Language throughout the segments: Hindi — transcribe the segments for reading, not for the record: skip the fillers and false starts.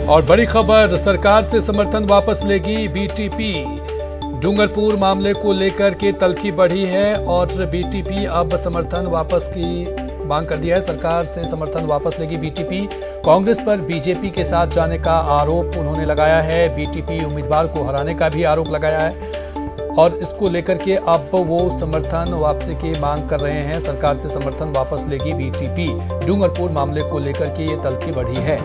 और बड़ी खबर, सरकार से समर्थन वापस लेगी बीटीपी। डूंगरपुर मामले को लेकर के तल्खी बढ़ी है और बीटीपी अब समर्थन वापस की मांग कर दिया है। सरकार से समर्थन वापस लेगी बीटीपी। कांग्रेस पर बीजेपी के साथ जाने का आरोप उन्होंने लगाया है। बीटीपी उम्मीदवार को हराने का भी आरोप लगाया है और इसको लेकर के अब वो समर्थन वापसी की मांग कर रहे हैं। सरकार से समर्थन वापस लेगी बीटीपी। डूंगरपुर मामले को लेकर के ये तल्खी बढ़ी है।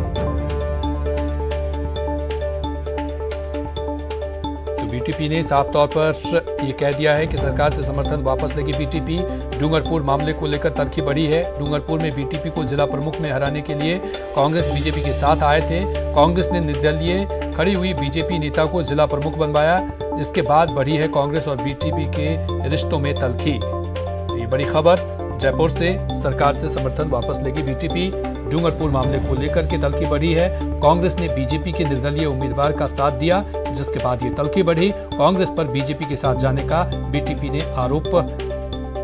बीटीपी ने साफ तौर पर यह कह दिया है कि सरकार से समर्थन वापस लेगी बीटीपी। डूंगरपुर मामले को लेकर तल्खी बढ़ी है। डूंगरपुर में बीटीपी को जिला प्रमुख में हराने के लिए कांग्रेस बीजेपी के साथ आए थे। कांग्रेस ने निर्दलीय खड़ी हुई बीजेपी नेता को जिला प्रमुख बनवाया। इसके बाद बढ़ी है कांग्रेस और बीटीपी के रिश्तों में तल्खी। ये बड़ी खबर जयपुर से, सरकार से समर्थन वापस लेगी बीटीपी। डूंगरपुर मामले को लेकर के तल्खी बढ़ी है। कांग्रेस ने बीजेपी के निर्दलीय उम्मीदवार का साथ दिया, जिसके बाद ये तल्खी बढ़ी। कांग्रेस पर बीजेपी के साथ जाने का बीटीपी ने आरोप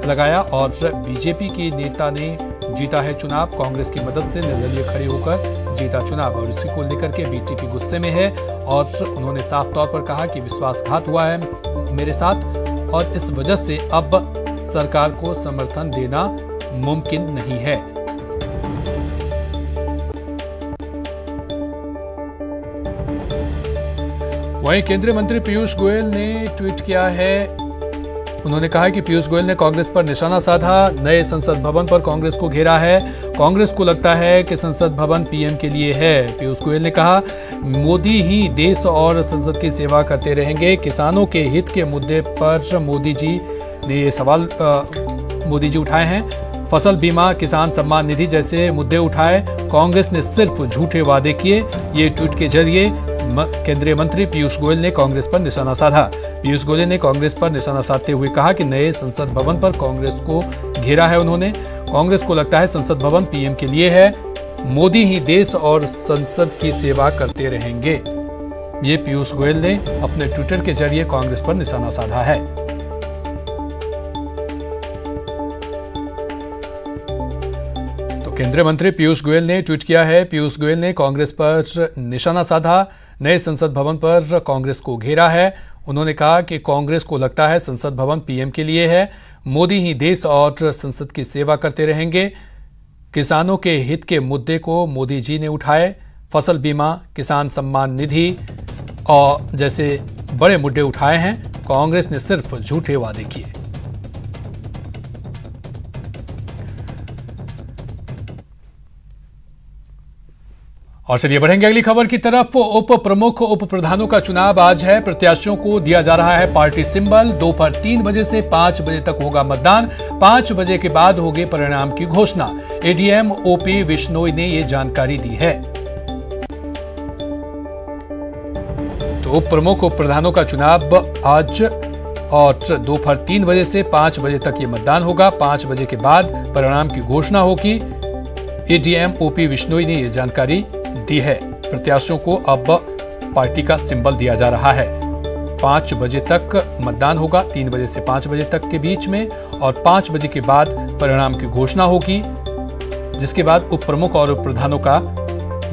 लगाया और बीजेपी के नेता ने जीता है चुनाव। कांग्रेस की मदद से निर्दलीय खड़े होकर जीता चुनाव और इसी को लेकर के बीटीपी गुस्से में है और उन्होंने साफ तौर पर कहा कि विश्वासघात हुआ है मेरे साथ और इस वजह से अब सरकार को समर्थन देना मुमकिन नहीं है। वहीं केंद्रीय मंत्री पीयूष गोयल ने ट्वीट किया है। उन्होंने कहा कि पीयूष गोयल ने कांग्रेस पर निशाना साधा, नए संसद भवन पर कांग्रेस को घेरा है। कांग्रेस को लगता है कि संसद भवन पीएम के लिए है। पीयूष गोयल ने कहा, मोदी ही देश और संसद की सेवा करते रहेंगे। किसानों के हित के मुद्दे पर मोदी जी ने ये सवाल मोदी जी उठाए हैं। फसल बीमा, किसान सम्मान निधि जैसे मुद्दे उठाए। कांग्रेस ने सिर्फ झूठे वादे किए। ये ट्वीट के जरिए केंद्रीय मंत्री पीयूष गोयल ने कांग्रेस पर निशाना साधा। पीयूष गोयल ने कांग्रेस पर निशाना साधते हुए कहा कि नए संसद भवन पर कांग्रेस को घेरा है उन्होंने। कांग्रेस को लगता है संसद भवन पीएम के लिए है। मोदी ही देश और संसद की सेवा करते रहेंगे। ये पीयूष गोयल ने अपने ट्विटर के जरिए कांग्रेस पर निशाना साधा है। केंद्रीय मंत्री पीयूष गोयल ने ट्वीट किया है। पीयूष गोयल ने कांग्रेस पर निशाना साधा, नए संसद भवन पर कांग्रेस को घेरा है। उन्होंने कहा कि कांग्रेस को लगता है संसद भवन पीएम के लिए है। मोदी ही देश और संसद की सेवा करते रहेंगे। किसानों के हित के मुद्दे को मोदी जी ने उठाए। फसल बीमा, किसान सम्मान निधि और जैसे बड़े मुद्दे उठाए हैं। कांग्रेस ने सिर्फ झूठे वादे किए। और चलिए बढ़ेंगे अगली खबर की तरफ। उप प्रमुख, उप प्रधानों का चुनाव आज है। प्रत्याशियों को दिया जा रहा है पार्टी सिंबल। दोपहर 3 बजे से 5 बजे तक होगा मतदान। 5 बजे के बाद होगी परिणाम की घोषणा। एडीएम ओपी विश्नोई ने ये जानकारी दी है। तो उप प्रमुख, उप प्रधानों का चुनाव आज और दोपहर 3 बजे से 5 बजे तक ये मतदान होगा। 5 बजे के बाद परिणाम की घोषणा होगी। एडीएम ओपी विश्नोई ने ये जानकारी दी है। प्रत्याशियों को अब पार्टी का सिंबल दिया जा रहा है। 5 बजे तक मतदान होगा, 3 बजे से 5 बजे तक के बीच में, और 5 बजे के बाद परिणाम की घोषणा होगी, जिसके बाद उप प्रमुख और उप प्रधानों का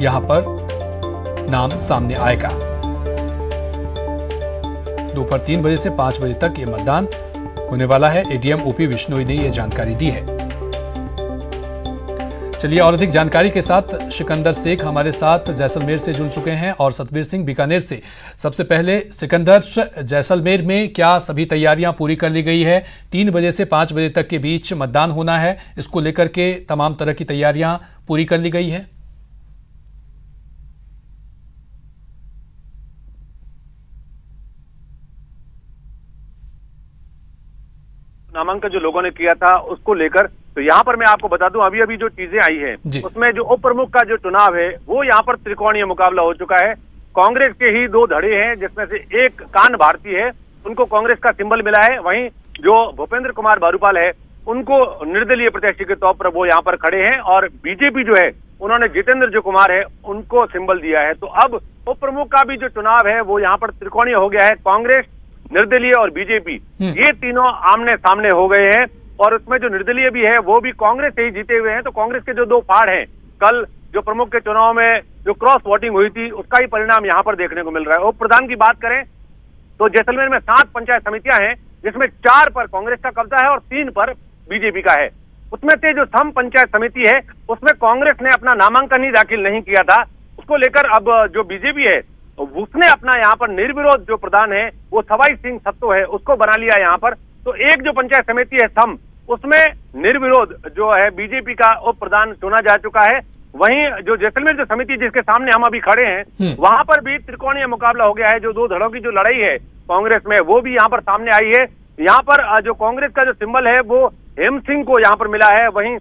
यहां पर नाम सामने आएगा। दोपहर 3 बजे से 5 बजे तक ये मतदान होने वाला है। एडीएम ओपी विश्नोई ने यह जानकारी दी है। चलिए और अधिक जानकारी के साथ सिकंदर शेख हमारे साथ जैसलमेर से जुड़ चुके हैं और सतवीर सिंह बीकानेर से। सबसे पहले सिकंदर, जैसलमेर में क्या सभी तैयारियां पूरी कर ली गई है? 3 बजे से 5 बजे तक के बीच मतदान होना है, इसको लेकर के तमाम तरह की तैयारियां पूरी कर ली गई है? नामांकन जो लोगों ने किया था उसको लेकर, तो यहाँ पर मैं आपको बता दूं, अभी अभी जो चीजें आई है उसमें जो उप प्रमुख का जो चुनाव है वो यहाँ पर त्रिकोणीय मुकाबला हो चुका है। कांग्रेस के ही 2 धड़े हैं, जिसमें से एक कान भारती है, उनको कांग्रेस का सिंबल मिला है। वहीं जो भूपेंद्र कुमार भारूपाल है उनको निर्दलीय प्रत्याशी के तौर पर वो यहाँ पर खड़े हैं, और बीजेपी जो है उन्होंने जितेंद्र जो कुमार है उनको सिंबल दिया है। तो अब उप प्रमुख का भी जो चुनाव है वो यहाँ पर त्रिकोणीय हो गया है। कांग्रेस, निर्दलीय और बीजेपी, ये तीनों आमने सामने हो गए हैं, और उसमें जो निर्दलीय भी है वो भी कांग्रेस से ही जीते हुए हैं। तो कांग्रेस के जो 2 फाड़ हैं, कल जो प्रमुख के चुनाव में जो क्रॉस वोटिंग हुई थी उसका ही परिणाम यहाँ पर देखने को मिल रहा है। उप प्रधान की बात करें तो जैसलमेर में 7 पंचायत समितियां हैं, जिसमें 4 पर कांग्रेस का कब्जा है और 3 पर बीजेपी का है। उसमें से जो सम पंचायत समिति है उसमें कांग्रेस ने अपना नामांकन ही दाखिल नहीं किया था, उसको लेकर अब जो बीजेपी है उसने अपना यहाँ पर निर्विरोध जो प्रधान है वो सवाई सिंह सत्तो है उसको बना लिया यहाँ पर। तो एक जो पंचायत समिति है सम, उसमें निर्विरोध जो है बीजेपी का उप प्रधान चुना जा चुका है। वहीं जो जैसलमेर जो समिति जिसके सामने हम अभी खड़े हैं वहां पर भी त्रिकोणीय मुकाबला हो गया है। जो 2 धड़ों की जो लड़ाई है कांग्रेस में वो भी यहाँ पर सामने आई है। यहाँ पर जो कांग्रेस का जो सिंबल है वो हेम सिंह को यहाँ पर मिला है, वहीं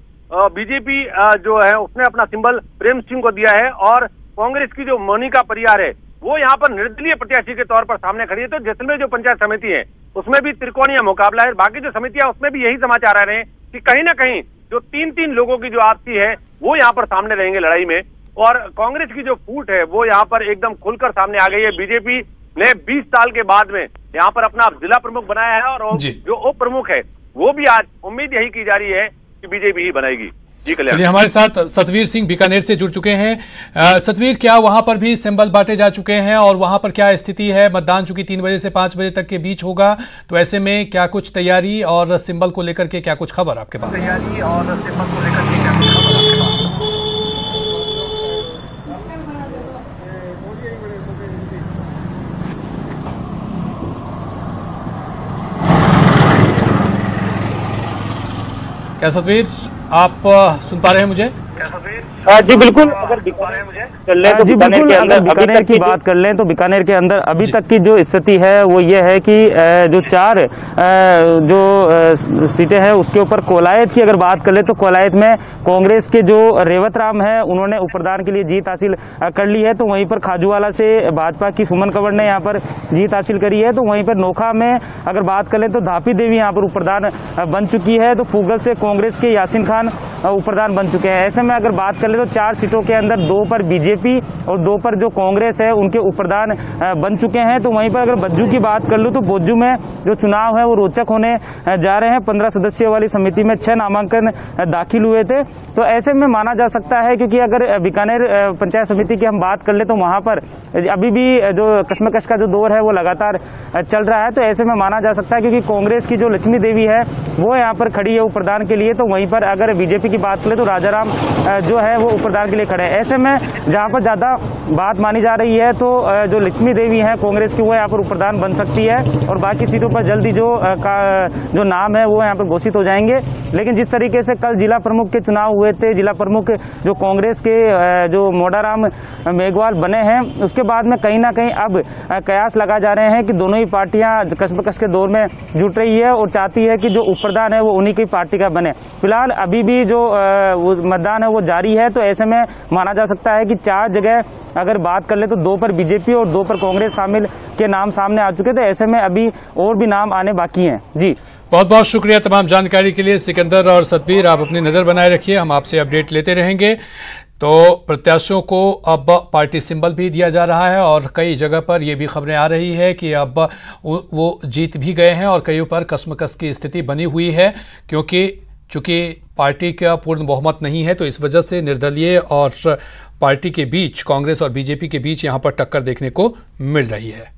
बीजेपी जो है उसने अपना सिंबल प्रेम सिंह को दिया है और कांग्रेस की जो मोनिका परियार है वो यहाँ पर निर्दलीय प्रत्याशी के तौर पर सामने खड़ी है। तो जैसलमेर जो पंचायत समिति है उसमें भी त्रिकोणीय मुकाबला है। बाकी जो समितियां उसमें भी यही समाचार आ रहे हैं कि कहीं ना कहीं जो 3-3 लोगों की जो आपसी है वो यहाँ पर सामने रहेंगे लड़ाई में। और कांग्रेस की जो फूट है वो यहाँ पर एकदम खुलकर सामने आ गई है। बीजेपी ने 20 साल के बाद में यहाँ पर अपना जिला प्रमुख बनाया है और जो उप प्रमुख है वो भी आज उम्मीद यही की जा रही है कि बीजेपी ही बनाएगी। चलिए, हमारे साथ सतवीर सिंह बीकानेर से जुड़ चुके हैं। सतवीर, क्या वहां पर भी सिंबल बांटे जा चुके हैं और वहां पर क्या स्थिति है? मतदान चूंकि 3 बजे से 5 बजे तक के बीच होगा, तो ऐसे में क्या कुछ तैयारी और सिंबल को लेकर के क्या कुछ खबर आपके पास? तैयारी और सिंबल को लेकर के क्या कुछ खबर आपके पास? क्या सतवीर आप सुन पा रहे हैं मुझे? जी बिल्कुल, अगर बीकानेर की बात कर लें तो बीकानेर के अंदर अभी तक की जो स्थिति है वो ये है कि जो 4 जो सीटें हैं उसके ऊपर कोलायत की अगर बात कर ले तो कोलायत में कांग्रेस के जो रेवत राम है उन्होंने उप प्रधान के लिए जीत हासिल कर ली है। तो वहीं पर खाजूवाला से भाजपा की सुमन कंवर ने यहाँ पर जीत हासिल करी है। तो वहीं पर नोखा में अगर बात कर लें तो धापी देवी यहाँ पर उप प्रधान बन चुकी है। तो पूगल से कांग्रेस के यासीन खान उप प्रधान बन चुके हैं। ऐसे में अगर बात कर ले तो 4 सीटों के अंदर 2 पर बीजेपी और 2 पर जो कांग्रेस है उनके उप प्रधान बन चुके हैं। तो वहीं पर अगर बज्जू की बात कर लूं तो बज्जू में जो चुनाव है वो रोचक होने जा रहे हैं। 15 सदस्यों वाली समिति में 6 नामांकन दाखिल हुए थे। तो ऐसे में माना जा सकता है, क्योंकि अगर बीकानेर पंचायत समिति की हम बात कर ले तो वहां पर अभी भी जो कश्मकश का जो दौर है वो लगातार चल रहा है। तो ऐसे में माना जा सकता है, क्योंकि कांग्रेस की जो लक्ष्मी देवी है वो यहाँ पर खड़ी है उप प्रधान के लिए। तो वहीं पर अगर बीजेपी की बात करें तो राजाराम जो है वो उप प्रधान के लिए खड़े हैं। ऐसे में जहां पर ज्यादा बात मानी जा रही है तो जो लक्ष्मी देवी है कांग्रेस की वो यहाँ पर उप प्रधान बन सकती है और बाकी सीटों पर जल्दी जो नाम है वो यहाँ पर घोषित हो जाएंगे। लेकिन जिस तरीके से कल जिला प्रमुख के चुनाव हुए थे, जिला प्रमुख जो कांग्रेस के जो मोडाराम मेघवाल बने हैं, उसके बाद में कहीं ना कहीं अब कयास लगा जा रहे हैं कि दोनों ही पार्टियां कशमकश के दौर में जुट रही है और चाहती है कि जो उप प्रधान है वो उन्हीं की पार्टी का बने। फिलहाल अभी भी जो मतदान है वो जारी है। तो ऐसे में माना जा सकता है कि 4 जगह अगर बात कर ले तो 2 पर बीजेपी और 2 पर कांग्रेस शामिल के नाम सामने आ चुके। तो ऐसे में अभी और भी नाम आने बाकी हैं। जी, बहुत बहुत शुक्रिया तमाम जानकारी के लिए सिकंदर और सतबीर। आप अपनी नजर बनाए रखिए, हम आपसे अपडेट लेते रहेंगे। तो प्रत्याशियों को अब पार्टी सिंबल भी दिया जा रहा है और कई जगह पर यह भी खबरें आ रही है कि अब वो जीत भी गए हैं और कईयों पर कशमकश की स्थिति बनी हुई है, क्योंकि चूंकि पार्टी का पूर्ण बहुमत नहीं है तो इस वजह से निर्दलीय और पार्टी के बीच, कांग्रेस और बीजेपी के बीच यहां पर टक्कर देखने को मिल रही है।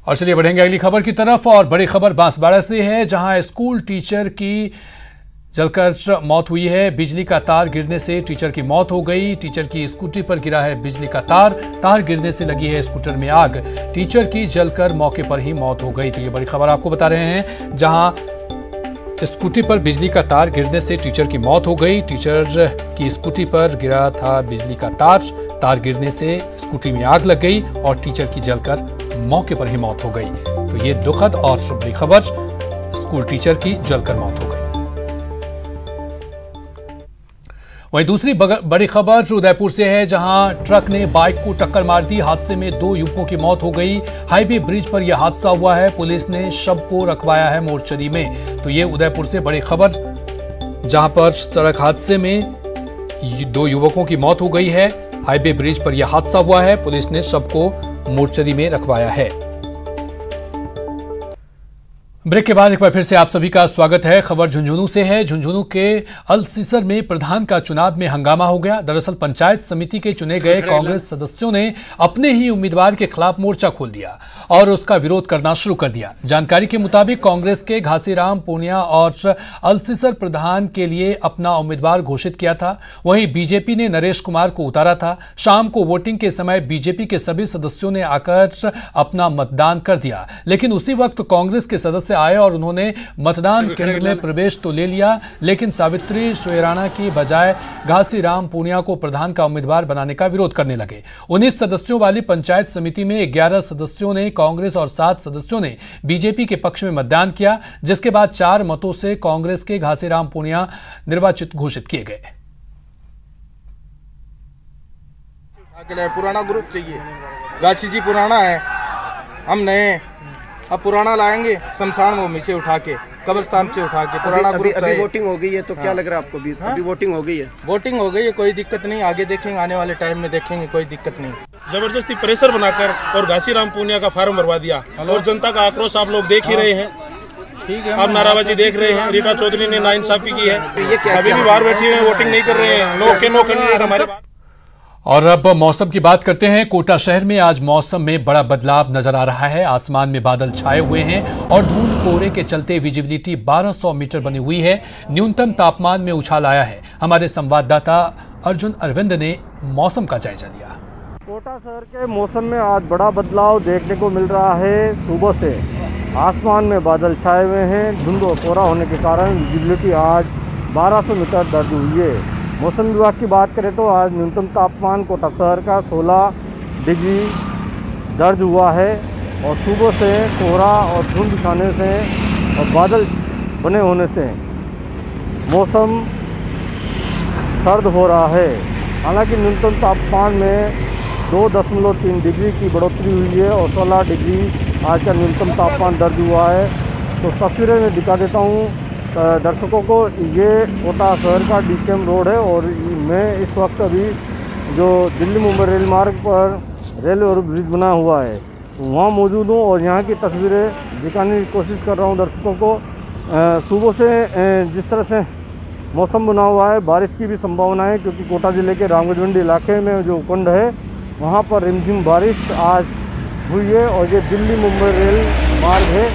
और चलिए बढ़ेंगे अगली खबर की तरफ। और बड़ी खबर बांसवाड़ा से है, जहां स्कूल टीचर की जलकर मौत हुई है। बिजली का तार गिरने से टीचर की मौत हो गई। टीचर की स्कूटी पर गिरा है बिजली का तार गिरने से लगी है स्कूटर में आग। टीचर की जलकर मौके पर ही मौत हो गई। तो ये बड़ी खबर आपको बता रहे हैं, जहां स्कूटी पर बिजली का तार गिरने से टीचर की मौत हो गई। टीचर की स्कूटी पर गिरा था बिजली का तार गिरने से स्कूटी में आग लग गई और टीचर की जलकर मौके पर ही मौत हो गई। तो ये दुखद और बड़ी खबर, स्कूल टीचर की जलकर मौत हो गई। वहीं दूसरी बड़ी खबर उदयपुर से है, जहां ट्रक ने बाइक को टक्कर मार दी। हादसे में 2 युवकों की मौत हो गई। हाईवे ब्रिज पर यह हादसा हुआ है। पुलिस ने शव को रखवाया है मोर्चरी में। तो ये उदयपुर से बड़ी खबर, जहां पर सड़क हादसे में 2 युवकों की मौत हो गई है। हाईवे ब्रिज पर यह हादसा हुआ है। पुलिस ने शव को मोर्चरी में रखवाया है। ब्रेक के बाद एक बार फिर से आप सभी का स्वागत है। खबर झुंझुनू से है। झुंझुनू के अलसीसर में प्रधान का चुनाव में हंगामा हो गया। दरअसल पंचायत समिति के चुने गए कांग्रेस सदस्यों ने अपने ही उम्मीदवार के खिलाफ मोर्चा खोल दिया और उसका विरोध करना शुरू कर दिया। जानकारी के मुताबिक कांग्रेस के घासीराम पूनिया और अलसीसर प्रधान के लिए अपना उम्मीदवार घोषित किया था। वहीं बीजेपी ने नरेश कुमार को उतारा था। शाम को वोटिंग के समय बीजेपी के सभी सदस्यों ने आकर अपना मतदान कर दिया, लेकिन उसी वक्त कांग्रेस के सदस्य आए और उन्होंने मतदान केंद्र में प्रवेश तो ले लिया, लेकिन सावित्री सोयराना की बजाय घासीराम पूनिया को प्रधान का उम्मीदवार बनाने का विरोध करने लगे। 19 सदस्यों वाली पंचायत समिति में 11 सदस्यों ने कांग्रेस और 7 सदस्यों ने बीजेपी के पक्ष में मतदान किया, जिसके बाद 4 मतों से कांग्रेस के घासीराम पूनिया निर्वाचित घोषित किए गए। पुराना ग्रुप चाहिए, गाछी जी पुराना है, हम नए, अब पुराना लाएंगे शमशान भूमि से उठा के, कब्रिस्तान से उठा के। पुराना ग्रुप चाहिए। अभी वोटिंग हो गई है तो क्या लग रहा है आपको? अभी वोटिंग हो गई है? वोटिंग हो गई है, कोई दिक्कत नहीं, आगे देखेंगे, आने वाले टाइम में देखेंगे, कोई दिक्कत नहीं। जबरदस्ती प्रेशर बनाकर और घासीराम पूनिया का फार्म भरवा दिया और जनता का आक्रोश आप लोग देख ही रहे हैं। ठीक है, आप नाराबाजी देख रहे हैं। रीटा चौधरी ने नाइंसाफी की है, अभी भी बाहर बैठी हुए वोटिंग नहीं कर रहे हैं। नो कैंडिडेट हमारे। और अब मौसम की बात करते हैं। कोटा शहर में आज मौसम में बड़ा बदलाव नजर आ रहा है। आसमान में बादल छाए हुए हैं और धूल कोहरे के चलते विजिबिलिटी 1200 मीटर बनी हुई है। न्यूनतम तापमान में उछाल आया है। हमारे संवाददाता अर्जुन अरविंद ने मौसम का जायजा लिया। कोटा शहर के मौसम में आज बड़ा बदलाव देखने को मिल रहा है। सुबह से आसमान में बादल छाए हुए हैं। धुंध और कोहरा होने के कारण विजिबिलिटी आज 1200 मीटर दर्ज हुई है। मौसम विभाग की बात करें तो आज न्यूनतम तापमान कोटा शहर का 16 डिग्री दर्ज हुआ है और सुबह से कोहरा और धुंध छाने से और बादल बने होने से मौसम सर्द हो रहा है। हालांकि न्यूनतम तापमान में 2.3 डिग्री की बढ़ोतरी हुई है और 16 डिग्री आज का न्यूनतम तापमान दर्ज हुआ है। तो तस्वीरें में दिखा देता हूँ दर्शकों को। ये कोटा शहर का डीसीएम रोड है और मैं इस वक्त अभी जो दिल्ली मुंबई रेल मार्ग पर रेल और ब्रिज बना हुआ है वहाँ मौजूद हूँ और यहाँ की तस्वीरें दिखाने की कोशिश कर रहा हूँ दर्शकों को। सुबह से जिस तरह से मौसम बना हुआ है, बारिश की भी संभावना है, क्योंकि कोटा ज़िले के रामगंज मंडी इलाके में जो कुंड है वहाँ पर रिमझिम बारिश आज हुई है। और ये दिल्ली मुंबई रेल मार्ग है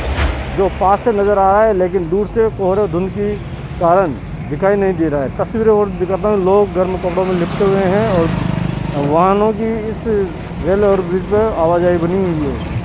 जो पास से नज़र आ रहा है, लेकिन दूर से कोहरे धुंध के कारण दिखाई नहीं दे रहा है। तस्वीरें और दिखाता हूँ। लोग गर्म कपड़ों में लिपटे हुए हैं और वाहनों की इस रेल और ब्रिज पर आवाजाही बनी हुई है।